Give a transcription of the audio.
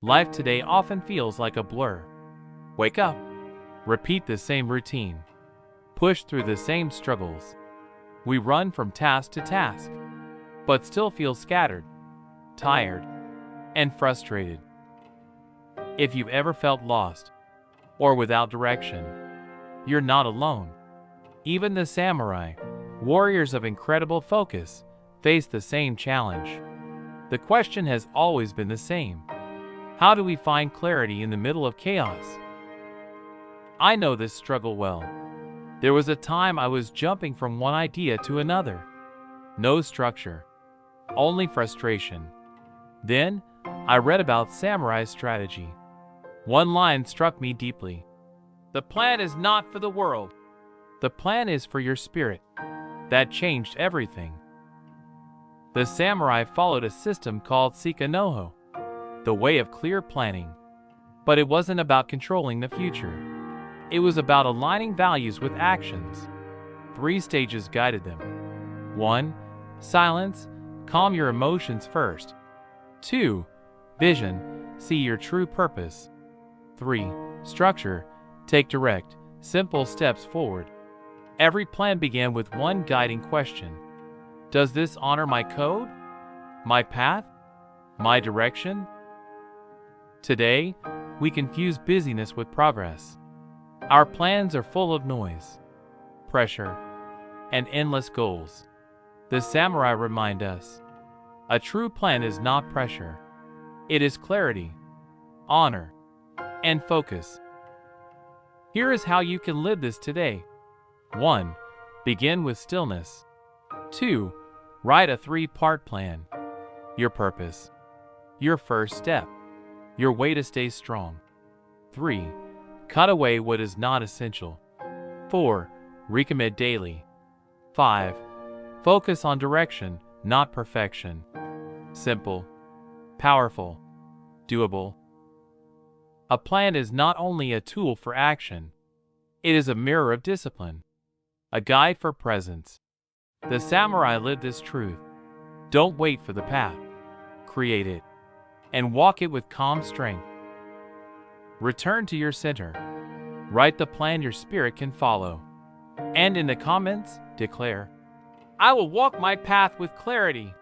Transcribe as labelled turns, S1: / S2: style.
S1: Life today often feels like a blur. Wake up, repeat the same routine, push through the same struggles. We run from task to task, but still feel scattered, tired, and frustrated. If you've ever felt lost or without direction, you're not alone. Even the samurai, warriors of incredible focus, face the same challenge. The question has always been the same. How do we find clarity in the middle of chaos? I know this struggle well. There was a time I was jumping from one idea to another. No structure, only frustration. Then, I read about samurai strategy. One line struck me deeply. The plan is not for the world. The plan is for your spirit. That changed everything. The samurai followed a system called Sika no, the way of clear planning. But it wasn't about controlling the future. It was about aligning values with actions. 3 stages guided them. 1. Silence, calm your emotions first. 2. Vision, see your true purpose. 3. Structure, take direct, simple steps forward. Every plan began with one guiding question. Does this honor my code? My path? My direction? Today, we confuse busyness with progress. Our plans are full of noise, pressure, and endless goals. The samurai remind us, a true plan is not pressure. It is clarity, honor, and focus. Here is how you can live this today. 1. Begin with stillness. 2. Write a 3-part plan. Your purpose. Your first step. Your way to stay strong. 3. Cut away what is not essential. 4. Recommit daily. 5. Focus on direction, not perfection. Simple, powerful, doable. A plan is not only a tool for action, it is a mirror of discipline, a guide for presence. The samurai lived this truth. Don't wait for the path. Create it, and walk it with calm strength. Return to your center. Write the plan your spirit can follow. And in the comments, declare, I will walk my path with clarity.